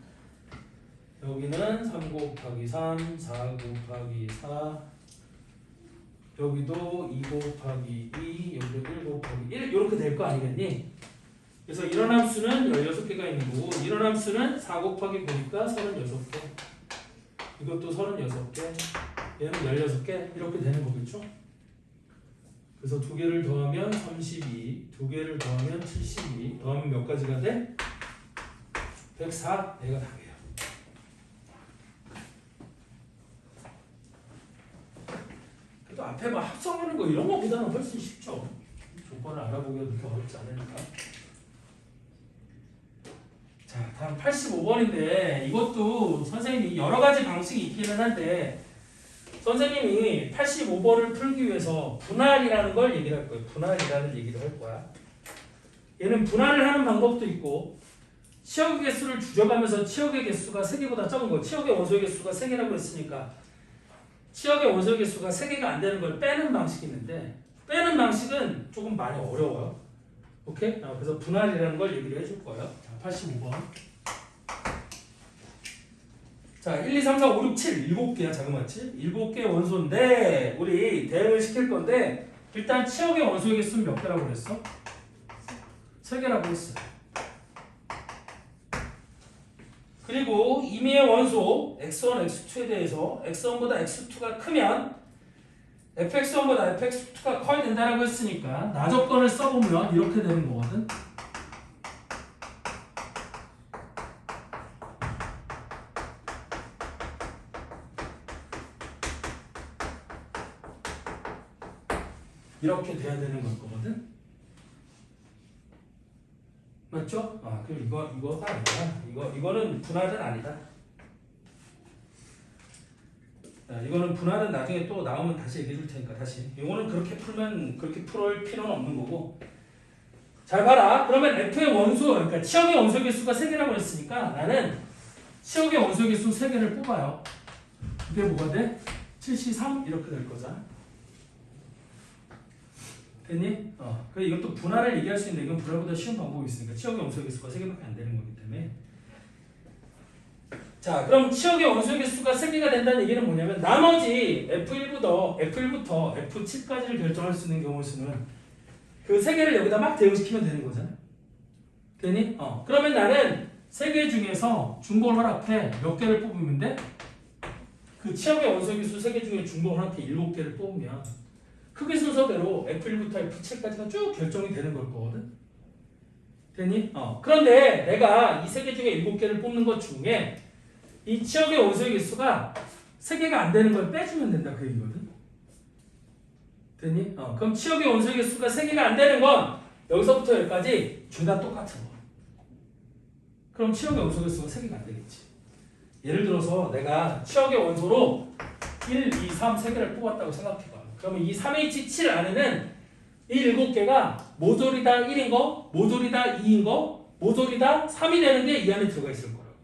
여기는 3 곱하기 3 4 곱하기 4 여기도 2 곱하기 2 여기도 1 곱하기 1 이렇게 될 거 아니겠니? 그래서 이런 함수는 16개가 있는 거고 이런 함수는 4 곱하기 보니까 36개 이것도 36개 얘는 16개 이렇게 되는 거겠죠? 그래서 두 개를 더하면 32 두 개를 더하면 72 더하면 몇 가지가 돼? 104 얘가 답이에요. 그래도 앞에 막 합성하는 거 이런 거보다는 훨씬 쉽죠. 조건을 알아보기가 그렇게 어렵지 않으니까. 자, 다음 85번인데 이것도 선생님이 여러 가지 방식이 있기는 한데 선생님이 85번을 풀기 위해서 분할이라는 걸 얘기를 할 거예요. 분할이라는 얘기를 할 거야. 얘는 분할을 하는 방법도 있고 치역의 개수를 줄여가면서 치역의 개수가 3개보다 적은 거 치역의 원소의 개수가 3개라고 했으니까 치역의 원소의 개수가 3개가 안 되는 걸 빼는 방식이 있는데 빼는 방식은 조금 많이 어려워요. 오케이? 그래서 분할이라는 걸 얘기를 해줄 거예요. 자, 85번. 자, 1, 2, 3, 4, 5, 6, 7 7개야 자그마치 7개의 원소인데 우리 대응을 시킬 건데 일단 치역의 원소의 개수는 몇 개라고 그랬어? 3개라고 했어요. 그리고 임의의 원소 x1, x2에 대해서 x1보다 x2가 크면 fx1보다 fx2가 커야 된다라고 했으니까 나조건을 써보면 이렇게 되는 거거든. 이렇게 돼야 되는 걸 거거든. 맞죠? 그럼 이거가 아니야. 이거는 분할은 아니다. 자, 이거는 분할은 나중에 또 나오면 다시 얘기해 줄 테니까 다시. 이거는 그렇게 풀면 그렇게 풀을 필요는 없는 거고. 잘 봐라. 그러면 F의 원소, 그러니까 치역의 원소 개수가 3개라고 했으니까 나는 치역의 원소 개수 3개를 뽑아요. 이게 뭐가 돼? 73 이렇게 될 거잖아. 됐니? 그래 이것도 분할을 얘기할 수 있는데 이건 분할보다 쉬운 방법이 있으니까 치역의 원소의 개수가 3개밖에 안 되는 거기 때문에 자 그럼 치역의 원소의 개수가 3개가 된다는 얘기는 뭐냐면 나머지 F1부터 F7까지를 결정할 수 있는 경우 수는 그 3개를 여기다 막 대응시키면 되는 거잖아. 되니? 그러면 나는 세 개 중에서 중복 허락해 몇 개를 뽑으면 돼? 그 치역의 원소계수 세 개 중에 중복 허락해 7개를 뽑으면 크기 순서대로 F1부터 F7까지가 쭉 결정이 되는 걸 거거든. 되니? 그런데 내가 이 세 개 중에 7개를 뽑는 것 중에 이 치역의 원소의 개수가 3개가 안 되는 걸 빼주면 된다 그 얘기거든. 되니? 그럼 치역의 원소의 개수가 3개가 안 되는 건 여기서부터 여기까지 둘 다 똑같은 거. 그럼 치역의 원소 개수가 3개가 안 되겠지. 예를 들어서 내가 치역의 원소로 1, 2, 3, 3개를 뽑았다고 생각해봐. 그러면 이 3H7 안에는 이 7개가 모조리 다 1인 거, 모조리 다 2인 거, 모조리 다 3이 되는 게 이 안에 들어가 있을 거라고.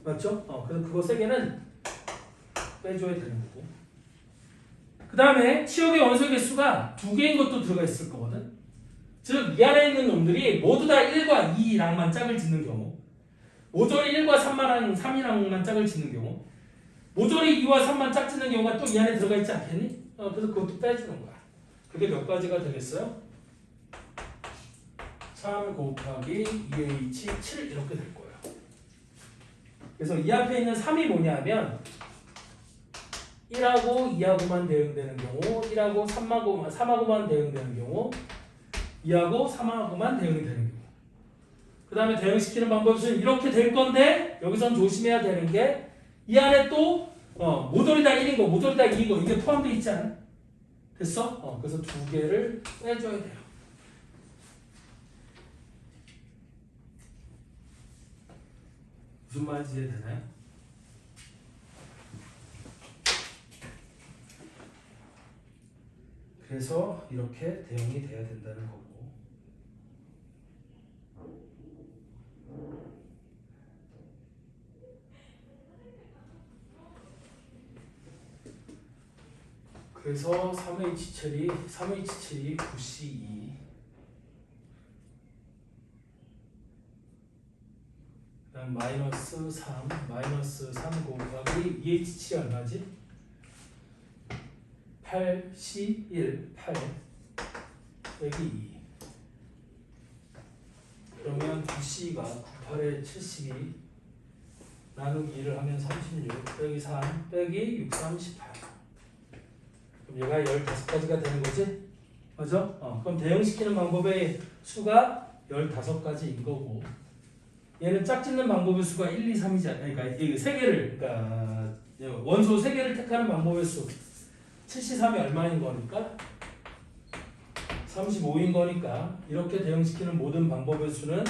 맞죠? 그래서 그거 3개는 빼줘야 되는 거고. 그 다음에 치역의 원소 개수가 2개인 것도 들어가 있을 거거든. 즉, 이 안에 있는 놈들이 모두 다 1과 2랑만 짝을 짓는 경우, 모조리 1과 3이랑만 짝을 짓는 경우, 모조리 2와 3만 짝 짓는 경우가 또 이 안에 들어가 있지 않겠니? 그래서 그것도 빼주는 거야. 그게 몇 가지가 되겠어요? 3 곱하기 2H7 이렇게 될 거예요. 그래서 이 앞에 있는 3이 뭐냐면 1하고 2하고만 대응되는 경우, 1하고 3하고만 대응되는 경우, 2하고 3하고만 대응이 되는 경우. 그 다음에 대응시키는 방법은 이렇게 될 건데 여기선 조심해야 되는 게 이 안에 또 모조리 다 1인 거, 모조리 다 2인 거 이게 포함되어 있지 않아? 됐어? 그래서 2개를 빼줘야 돼요. 무슨 말인지 이해되나요? 그래서 이렇게 대응이 돼야 된다는 거고. 그래서 3H7이 9C2 그다음 마이너스 3 곱하기 2H7이 얼마지? 8C1 8 빼기 2 그러면 9C가 98에 72 나누기 2를 하면 36 빼기 3 빼기 6, 3, 18 그럼 얘가 15가지가 되는 거지? 맞아? 그럼 대응시키는 방법의 수가 15가지인 거고 얘는 짝짓는 방법의 수가 1, 2, 3이지 않나? 그러니까 이 3개를 그러니까 원소 3개를 택하는 방법의 수 73이 얼마인 거니까? 35인 거니까 이렇게 대응시키는 모든 방법의 수는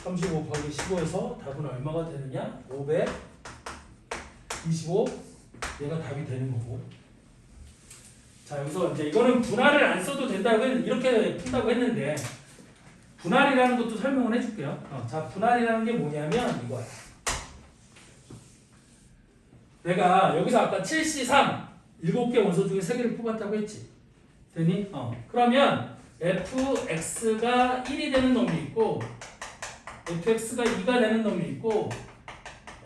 35 곱하기 15에서 답은 얼마가 되느냐? 525 얘가 답이 되는 거고. 자, 여기서 이제 이거는 분할을 안 써도 된다고 이렇게 푼다고 했는데 분할이라는 것도 설명을 해줄게요. 자, 분할이라는 게 뭐냐면 이거야. 내가 여기서 아까 7C3 7개 원소 중에 3개를 뽑았다고 했지. 되니? 그러면 fx가 1이 되는 놈이 있고 fx가 2가 되는 놈이 있고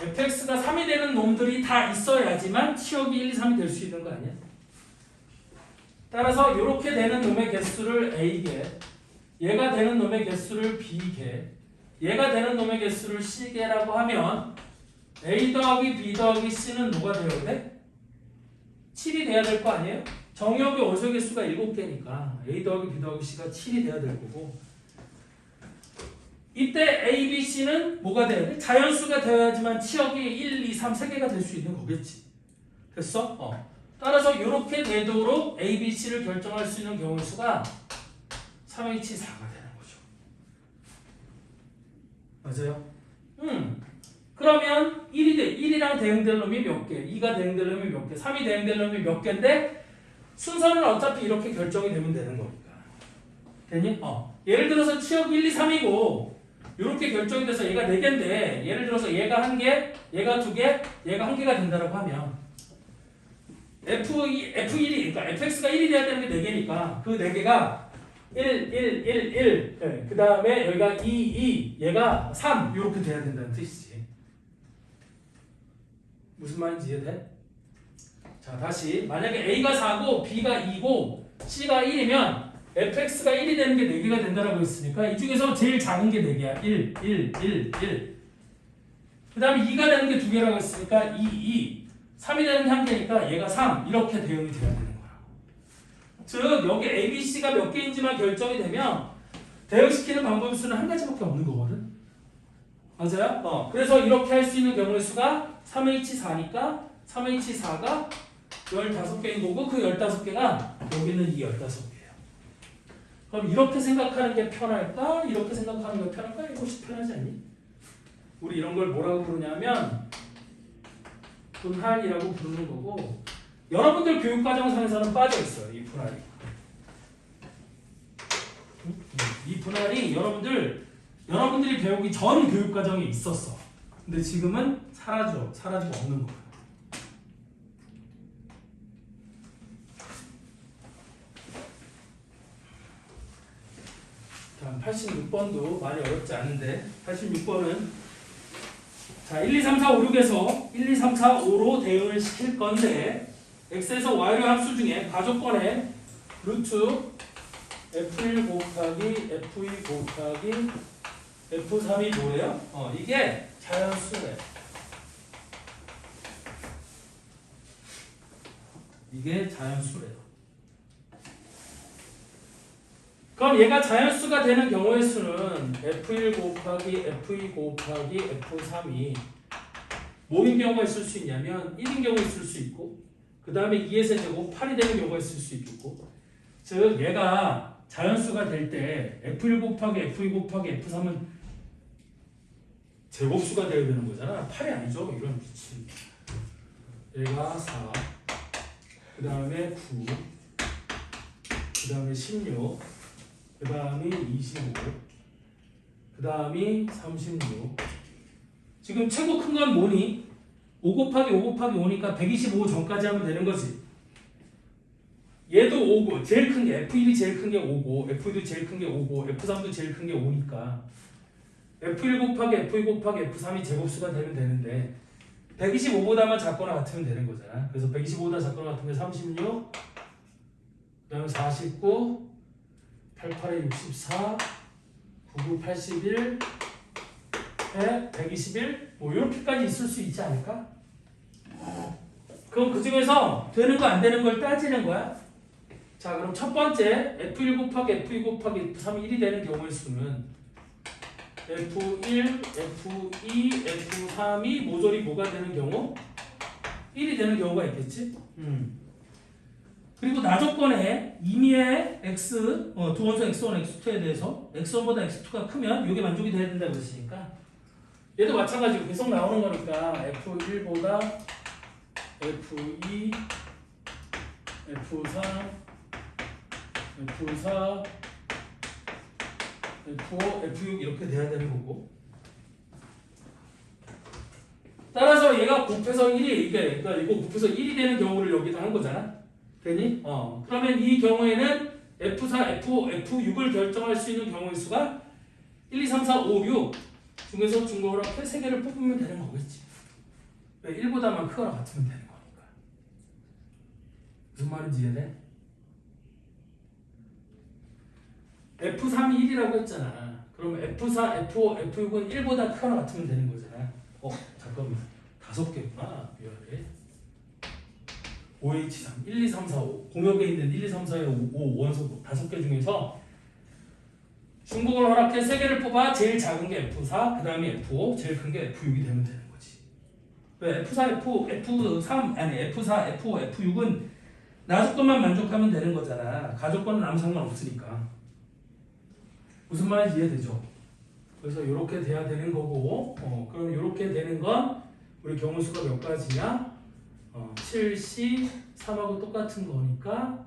fx가 3이 되는 놈들이 다 있어야지만 치역이 1, 2, 3이 될 수 있는 거 아니야? 따라서 이렇게 되는 놈의 개수를 A개, 얘가 되는 놈의 개수를 B개, 얘가 되는 놈의 개수를 C개라고 하면 A 더하기 B 더하기 C는 뭐가 되어야 돼? 7이 돼야 될 거 아니에요? 정역의 원소 개수가 7개니까 A 더하기 B 더하기 C가 7이 돼야 될 거고 이때 A, B, C는 뭐가 돼야 돼? 자연수가 되어야지만 치역이 1, 2, 3, 3개가 될 수 있는 거겠지. 됐어? 따라서 이렇게 되도록 A, B, C를 결정할 수 있는 경우의 수가 3H4가 되는 거죠. 맞아요? 그러면 1이랑 대응될 놈이 몇 개, 2가 대응될 놈이 몇 개, 3이 대응될 놈이 몇 개인데 순서는 어차피 이렇게 결정이 되면 되는 거니까. 되니? 예를 들어서 치역 1, 2, 3이고 이렇게 결정이 돼서 얘가 4개인데 예를 들어서 얘가 1개, 얘가 2개, 얘가 1개가 된다고 하면 F1이 그러니까 fx가 1이 돼야 되는 게 4개니까 그 4개가 1, 1, 1, 1 네. 그 다음에 여기가 2, 2 얘가 3 이렇게 돼야 된다는 뜻이지. 무슨 말인지 이해돼? 자, 다시 만약에 A가 4고 B가 2고 C가 1이면 fx가 1이 되는 게 4개가 된다라고 했으니까 이 중에서 제일 작은 게 4개야. 1, 1, 1, 1. 그 다음에 2가 되는 게 2개라고 했으니까 2, 2. 3이 되는 게 1개니까 얘가 3. 이렇게 대응이 돼야 되는 거야. 즉 여기 A, B, C가 몇 개인지만 결정이 되면 대응시키는 방법의 수는 한 가지밖에 없는 거거든. 맞아요? 그래서 이렇게 할 수 있는 경우의 수가 3H4니까 3H4가 15개인 거고 그 15개가 여기는 이 15개예요. 그럼 이렇게 생각하는 게 편할까? 이렇게 생각하는 게 편할까? 이것이 편하지 않니? 우리 이런 걸 뭐라고 부르냐면 분할이라고 부르는 거고 여러분들 교육과정상에서는 빠져 있어요. 이 분할이. 이 분할이 여러분들이 배우기 전 교육과정에 있었어. 근데 지금은 사라지고 없는 거예요. 다음 86번도 많이 어렵지 않은데 86번은 자 1, 2, 3, 4, 5, 6에서 1, 2, 3, 4, 5로 대응을 시킬 건데 x에서 y로 함수 중에 가족권의 루트 f1 곱하기 f2 곱하기 f3이 뭐예요? 이게 자연수래. 이게 자연수래요. 그럼 얘가 자연수가 되는 경우의 수는 f1 곱하기 f2 곱하기 f3이 뭐인 경우가 있을 수 있냐면 1인 경우 있을 수 있고 그 다음에 2의 세제곱 8이 되는 경우가 있을 수 있겠고 즉 얘가 자연수가 될 때 f1 곱하기 f2 곱하기 f3은 제곱수가 되어야 되는 거잖아. 8이 아니죠. 이런 미친. 얘가 4, 그 다음에 9, 그 다음에 16, 그 다음이 25, 그 다음이 36. 지금 최고 큰 건 뭐니? 5 곱하기 5 곱하기 5니까 125 전까지 하면 되는 거지. 얘도 5고 제일 큰 게 F1이 제일 큰 게 5고 F2도 제일 큰 게 5고 F3도 제일 큰 게 5니까 F1 곱하기 F2 곱하기 F3이 제곱수가 되면 되는데 125보다만 작거나 같으면 되는 거잖아. 그래서 125보다 작거나 같으면 36, 그 다음에 49, 88에 64, 99, 81, 100, 121 뭐 이렇게까지 있을 수 있지 않을까? 그럼 그 중에서 되는 거 안 되는 걸 따지는 거야. 자 그럼 첫 번째 F1 곱하기 F2 곱하기 F3이 1이 되는 경우의 수는 F1, F2, F3이 모조리 뭐가 되는 경우? 1이 되는 경우가 있겠지? 그리고 나조건에 임의의 x, 두 원소 x1, x2에 대해서 x1보다 x2가 크면 이게 만족이 돼야 된다고 했으니까 얘도 마찬가지로 계속 나오는 거니까 F1보다 F2, F3, F4, F5, F6 이렇게 돼야 되는 거고 따라서 얘가 곱해서 1이 그러니까 이거 곱해서 1이 되는 경우를 여기다 한 거잖아. 되니? 그러면 이 경우에는 F4, F5, F6을 결정할 수 있는 경우의 수가 1, 2, 3, 4, 5, 6 중에서 중거합해 3개를 뽑으면 되는 거겠지. 왜 1보다만 크거나 같으면 되는 거니까. 무슨 말인지 이해돼? F3이 1이라고 했잖아. 그럼 F4, F5, F6은 1보다 크거나 같으면 되는 거잖아. 잠깐만. 5개구나. 미안해. 5H3, 1, 2, 3, 4, 5. 공역에 있는 1, 2, 3, 4, 5 원소 5개 중에서 중복을 허락해 3개를 뽑아 제일 작은 게 F4, 그 다음에 F5, 제일 큰 게 F6이 되면 되는 거지. 왜? F4, F3, 아니 F4, F5, F6은 나조건만 만족하면 되는 거잖아. 가조건은 아무 상관없으니까. 무슨 말인지 이해되죠? 그래서 이렇게 돼야 되는 거고 그럼 이렇게 되는 건 우리 경우 수가 몇 가지냐? 7C, 3하고 똑같은 거니까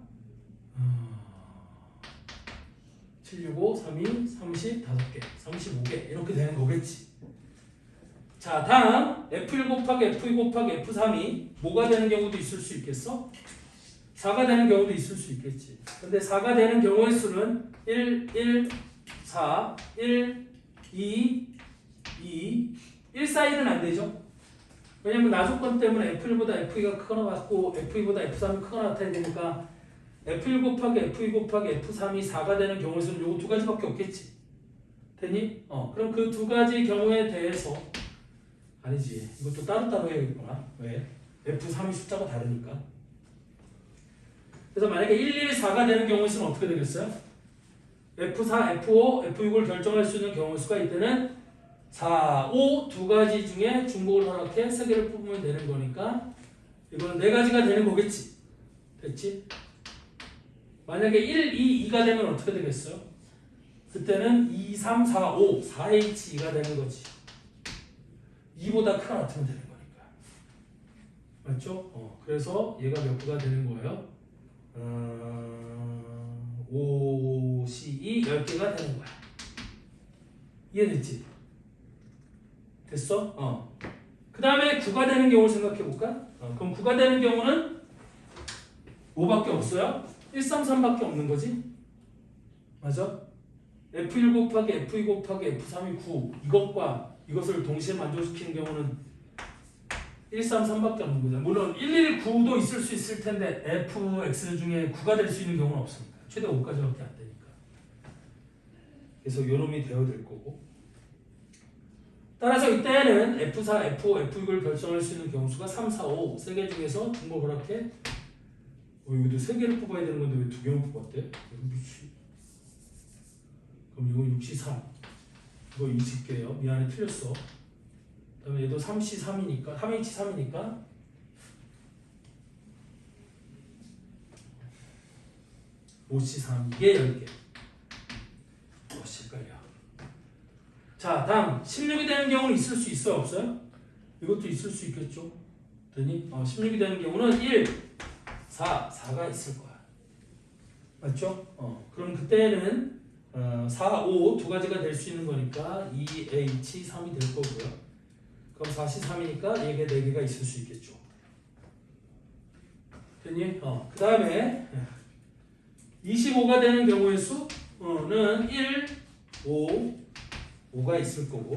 7, 6, 5, 3, 2, 30, 5개, 35개 이렇게 되는 거겠지. 자 다음 F1 곱하기 F2 곱하기 F3이 뭐가 되는 경우도 있을 수 있겠어? 4가 되는 경우도 있을 수 있겠지. 근데 4가 되는 경우의 수는 1, 1, 4, 1, 2, 2, 1 사이는 안 되죠. 왜냐면 나조건 때문에 F1보다 F2가 크거나 같고 F2보다 F3이 크거나 같아야 되니까 F1 곱하기 F2 곱하기 F3이 4가 되는 경우의 수는 요거 두 가지밖에 없겠지. 되니? 그럼 그 두 가지 경우에 대해서 아니지. 이것도 따로따로 해야겠구나. 왜? F3이 숫자가 다르니까. 그래서 만약에 1, 1, 4가 되는 경우의 수는 어떻게 되겠어요? F4, F5, F6을 결정할 수 있는 경우의 수가 이때는 4, 5 두 가지 중에 중복을 허락해 세 개를 뽑으면 되는 거니까 이거는 네 가지가 되는 거겠지. 됐지? 만약에 1, 2, 2가 되면 어떻게 되겠어요? 그때는 2, 3, 4, 5, 4H2가 되는 거지. 2보다 크거나 같으면 되는 거니까. 맞죠? 그래서 얘가 몇 개가 되는 거예요? 5, C2, 10개가 되는 거야. 이해됐지? 됐어? 그 다음에 9가 되는 경우를 생각해 볼까? 그럼 9가 되는 경우는 5밖에 없어요? 1, 3, 3밖에 없는 거지? 맞아? F1 곱하기 F2 곱하기 F3이 9 이것과 이것을 동시에 만족시키는 경우는 1, 3, 3밖에 없는 거잖아. 물론 1, 1, 9도 있을 수 있을 텐데 F, X 중에 9가 될 수 있는 경우는 없으니까 최대 5까지밖에 안 되니까. 그래서 요놈이 되어야 될 거고. 따라서 이때는 F4, F5, F6을 결정할 수 있는 경수가 3, 4, 5 세 개 중에서 중복 허락해. 여기도 세 개를 뽑아야 되는 건데 왜 두 개만 뽑았대? 그럼 이거 63 이거 20개예요. 미안해 틀렸어. 그 다음에 얘도 3C3이니까 3H3이니까 5C3 이게 10개. 헷갈려. 자 다음 16이 되는 경우는 있을 수 있어요? 없어요? 이것도 있을 수 있겠죠. 되니? 16이 되는 경우는 1, 4가 있을 거야. 맞죠? 그럼 그때는 4, 5 두 가지가 될 수 있는 거니까 2H3이 될 거고요. 그럼 4C3이니까 얘가 4개가 있을 수 있겠죠. 됐니? 그 다음에 25가 되는 경우의 수는 1, 5가 있을 거고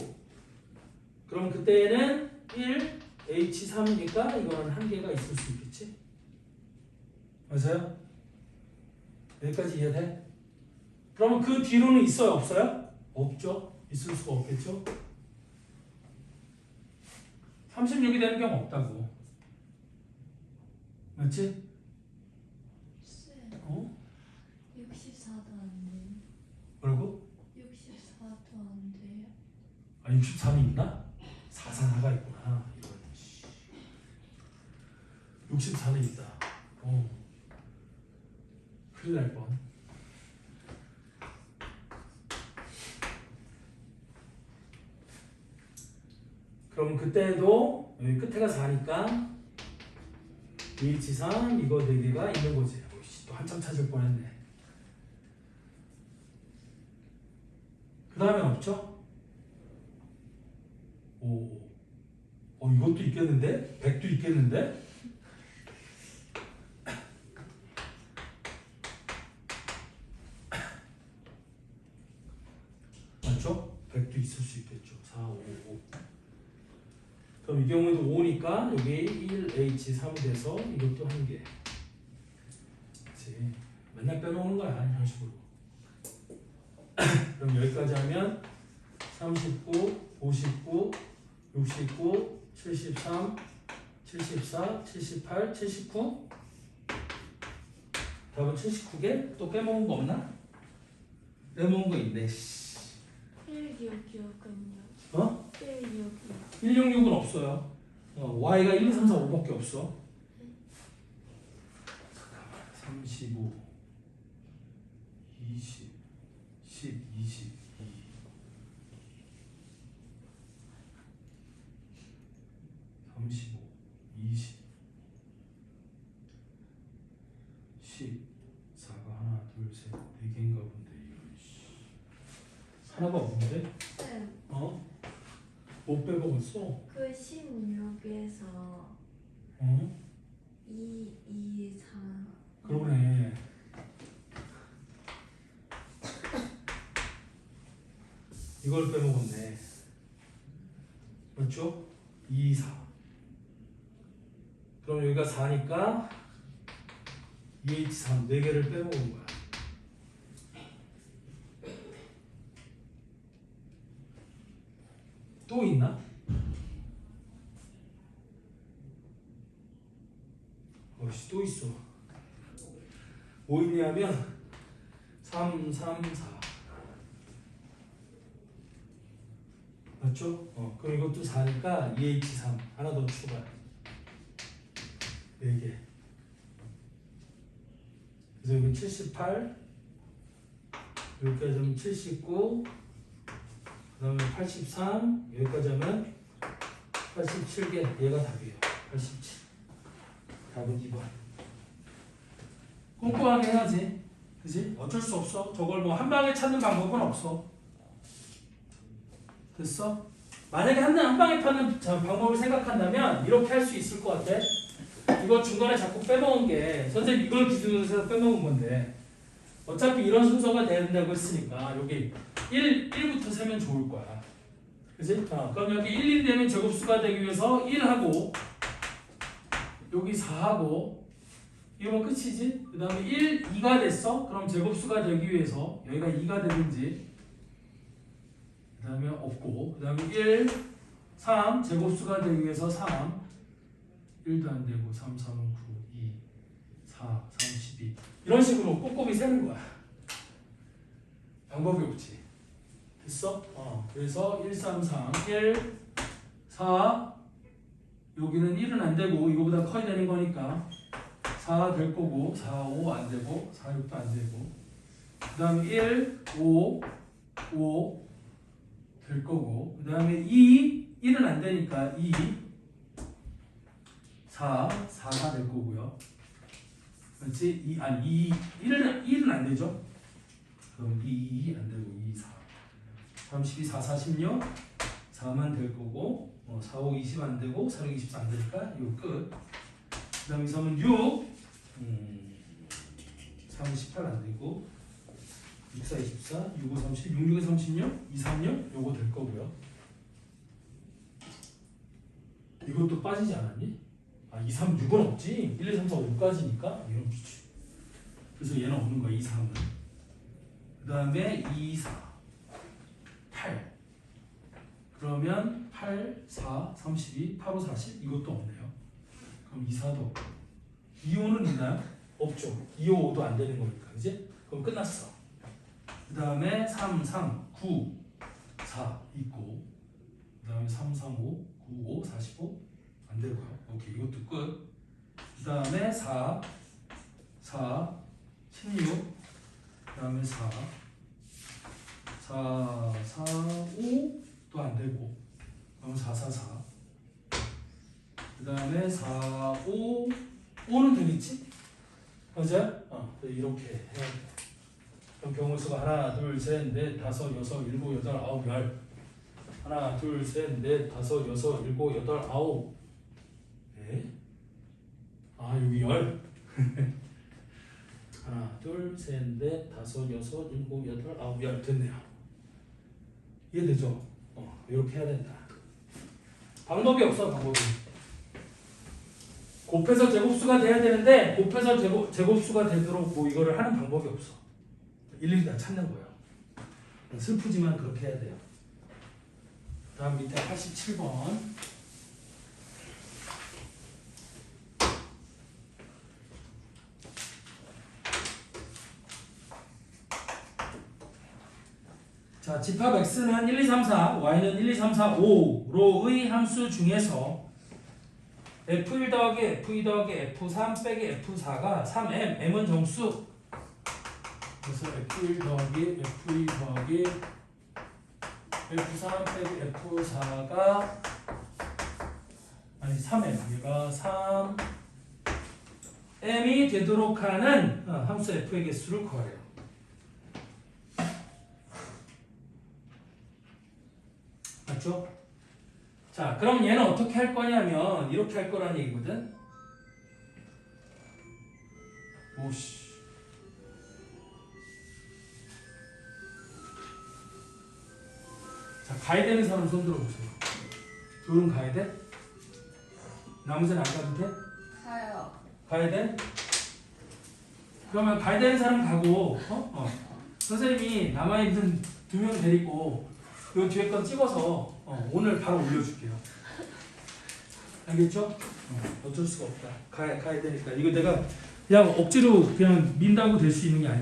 그럼 그때는 1, H3이니까 이거는 한 개가 있을 수 있겠지? 맞아요? 여기까지 이해돼? 그러면 그 뒤로는 있어요? 없어요? 없죠? 있을 수가 없겠죠? 36이 되는 경우 없다고. 맞지? 어? 64도 안 돼요. 뭐라고? 64도 안 돼요. 63이 있나? 4가 있구나. 이런. 64는 있다. 큰일 날 뻔. 그럼 그때도 여기 끝에가 4니까 H3 이거 4개가 있는 거지. 또 한참 찾을 뻔했네. 그 다음에 없죠? 이것도 있겠는데? 100도 있겠는데? 맞죠? 100도 있을 수 있겠죠. 4, 5, 5. 그럼 이 경우에도 5니까 여기 1H3 돼서 이것도 한 개. 그치. 맨날 빼놓는 거야, 이런 식으로. 그럼 여기까지 하면 39, 59, 69, 73, 74, 78, 79. 답은 79개? 또 빼먹은 거 없나? 빼먹은 거 있네. 166은요? 166. 166은 없어요. Y가 1, 2, 3, 4, 5밖에 없어. 잠깐만. 35, 20, 10, 22, 35, 20, 10, 4가 하나, 둘, 셋, 4개인가 본데 이거. 하나가 없는데? 쌤, 못 빼먹었어? 그 16에서 어? 2, 2, 4. 그러네. 이걸 빼먹었네. 맞죠? 2, 4. 그럼 여기가 4니까 2H3 4개를 빼먹은 거야. 또 있나? 어이씨 또 있어. 뭐 있냐면 3, 3, 4 맞죠? 그럼 이것도 4니까 2H3 하나 더 추가 4개. 그래서 여기 78 여기까지 하면 79 그 다음에 83 여기까지 하면 87개. 얘가 답이에요. 87 답은 2번. 꼼꼼하게 해야지. 그지? 어쩔 수 없어. 저걸 뭐 한 방에 찾는 방법은 없어. 됐어? 만약에 한 방에 찾는 방법을 생각한다면 이렇게 할 수 있을 것 같아. 이거 중간에 자꾸 빼먹은 게 선생님 이걸 기준으로 해서 빼먹은 건데 어차피 이런 순서가 돼야 된다고 했으니까 여기 1부터 세면 좋을 거야. 그지? 그럼 여기 1, 1이 되면 제곱수가 되기 위해서 1하고 여기 4하고 이거면 끝이지? 그 다음에 1, 2가 됐어? 그럼 제곱수가 되기 위해서 여기가 2가 되든지 그 다음에 없고 그 다음에 1, 3 제곱수가 되기 위해서 3 1도 안 되고 3, 3, 9, 2, 4, 3, 12 이런 식으로 꼼꼼히 세는 거야. 방법이 없지. 됐어? 그래서 1, 3, 3, 1, 4 여기는 1은 안 되고 이거보다 커야 되는 거니까 4 될 거고 4, 5 안 되고 4, 6도 안 되고 그 다음에 1, 5, 5 될 거고 그 다음에 2, 1은 안 되니까 2, 4, 4가 될 거고요. 그렇지? 2, 아니 1은 안 되죠? 그럼 2 안 되고 2, 4 32, 4, 46 4만 될 거고 4, 5, 20 안 되고 4, 6, 24 안 되니까 이거 끝. 그 다음에 3은 6 3, 18 안 되고 6, 4, 24 6, 5, 30 6, 6, 36 2, 3, 6 요거 될 거고요. 이것도 빠지지 않았니? 2, 3, 6은 없지. 1, 2, 3, 4, 5까지니까 이런 비추. 그래서 얘는 없는 거야. 2, 3은. 그 다음에 2, 4 8 그러면 8, 4, 32 8, 5, 40 이것도 없네요. 그럼 2, 4도 없고 2, 5는 있나요? 없죠. 2, 5도 안 되는 거니까 그지? 그럼 끝났어. 그 다음에 3, 3, 9 4 있고 그 다음에 3, 3, 5 9, 5, 45 안 되고요. 오케이 이것도 끝. 그 다음에 4, 4, 16 그 다음에 4, 4, 4, 5 또 안 되고 그럼 4, 4, 4 그 다음에 4, 5 5는 되겠지? 맞아요? 이렇게 해야 돼. 그럼 경우수가 하나, 둘, 셋, 넷, 다섯, 여섯, 일곱, 여덟, 아홉, 열 하나, 둘, 셋, 넷, 다섯, 여섯, 일곱, 여덟, 아홉 네? 여기 열 하나, 둘, 셋, 넷, 다섯, 여섯, 일곱, 여덟, 아홉, 열 됐네요. 이해되죠? 이렇게 해야 된다. 방법이 없어. 방법이 곱해서 제곱수가 돼야 되는데 곱해서 제곱수가 되도록 뭐 이거를 하는 방법이 없어. 일일이 다 찾는 거예요. 슬프지만 그렇게 해야 돼요. 다음 밑에 87번 자, 집합 x는 1, 2, 3, 4, y는 1, 2, 3, 4, 5로의 함수 중에서 f1 더하기 f2 더하기 f3 빼기 f4가 3m, m은 정수. 그래서 f1 더하기 f2 더하기 f3 빼기 f4가 아니 3m, 얘가 3m이 되도록 하는 함수 f의 개수를 구하래요. 맞죠? 자, 그럼 얘는 어떻게 할 거냐면 이렇게 할 거란 얘기거든. 오씨. 자, 가야 되는 사람 손 들어보세요. 둘은 가야 돼? 나머지는 안 가도 돼? 가요. 가야 돼? 그러면 가야 되는 사람 가고 선생님이 남아있는 2명 데리고 요 뒤에 건 찍어서 오늘 바로 올려줄게요. 알겠죠? 어쩔 수가 없다. 가야 되니까. 이거 내가 그냥 억지로 그냥 민다고 될 수 있는 게 아니야.